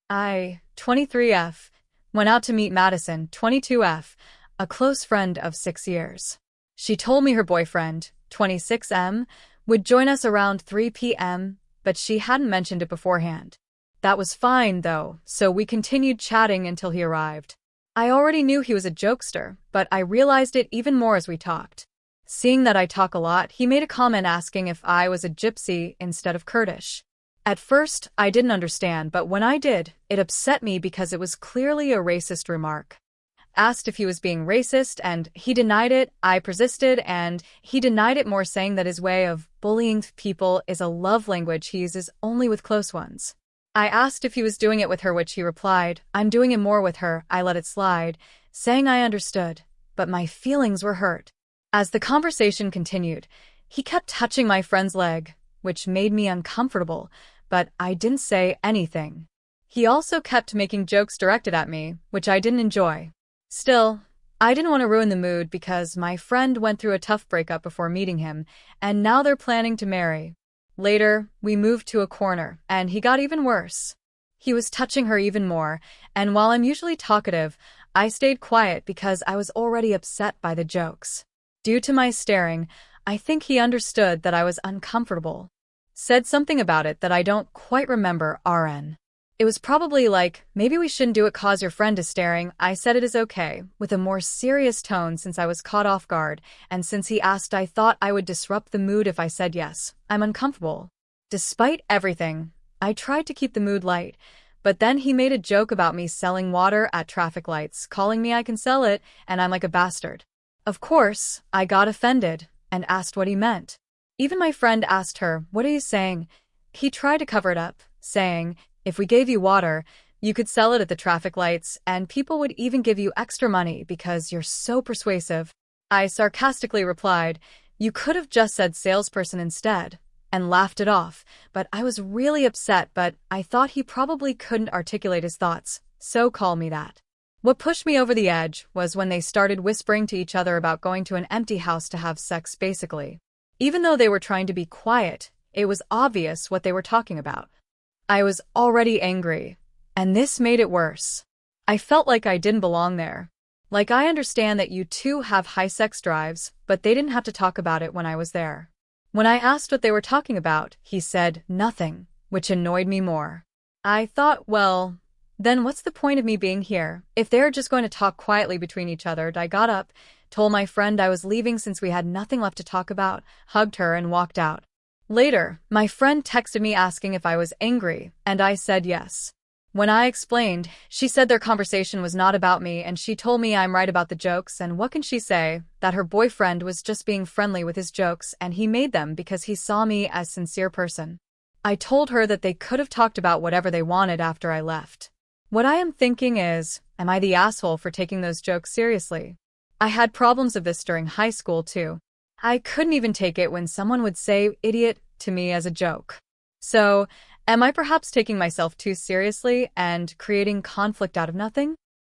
I, 23F, went out to meet Madison, 22F, a close friend of 6 years. She told me her boyfriend, 26M, would join us around 3 p.m., but she hadn't mentioned it beforehand. That was fine, though, so we continued chatting until he arrived. I already knew he was a jokester, but I realized it even more as we talked. Seeing that I talk a lot, he made a comment asking if I was a gypsy instead of Kurdish. At first, I didn't understand, but when I did, it upset me because it was clearly a racist remark. Asked if he was being racist, and he denied it. I persisted, and he denied it more, saying that his way of bullying people is a love language he uses only with close ones. I asked if he was doing it with her, which he replied, "I'm doing it more with her." I let it slide, saying I understood, but my feelings were hurt. As the conversation continued, he kept touching my friend's leg, which made me uncomfortable, but I didn't say anything. He also kept making jokes directed at me, which I didn't enjoy. Still, I didn't want to ruin the mood because my friend went through a tough breakup before meeting him, and now they're planning to marry. Later, we moved to a corner, and he got even worse. He was touching her even more, and while I'm usually talkative, I stayed quiet because I was already upset by the jokes. Due to my staring, I think he understood that I was uncomfortable. Said something about it that I don't quite remember, RN. It was probably like, maybe we shouldn't do it cause your friend is staring. I said it is okay, with a more serious tone since I was caught off guard, and since he asked I thought I would disrupt the mood if I said yes. I'm uncomfortable. Despite everything, I tried to keep the mood light, but then he made a joke about me selling water at traffic lights, calling me I can sell it, and I'm like a bastard. Of course, I got offended, and asked what he meant. Even my friend asked her, "What are you saying?" He tried to cover it up, saying, "If we gave you water, you could sell it at the traffic lights, and people would even give you extra money because you're so persuasive." I sarcastically replied, "You could have just said salesperson instead," and laughed it off, but I was really upset, but I thought he probably couldn't articulate his thoughts, so call me that. What pushed me over the edge was when they started whispering to each other about going to an empty house to have sex, basically. Even though they were trying to be quiet, it was obvious what they were talking about. I was already angry, and this made it worse. I felt like I didn't belong there. Like, I understand that you two have high sex drives, but they didn't have to talk about it when I was there. When I asked what they were talking about, he said nothing, which annoyed me more. I thought, well, then what's the point of me being here if they're just going to talk quietly between each other? I got up, told my friend I was leaving since we had nothing left to talk about, hugged her, and walked out. Later, my friend texted me asking if I was angry, and I said yes. When I explained, she said their conversation was not about me, and she told me I'm right about the jokes, and what can she say? That her boyfriend was just being friendly with his jokes, and he made them because he saw me as a sincere person. I told her that they could have talked about whatever they wanted after I left. What I am thinking is, am I the asshole for taking those jokes seriously? I had problems of this during high school too. I couldn't even take it when someone would say idiot to me as a joke. So, am I perhaps taking myself too seriously and creating conflict out of nothing?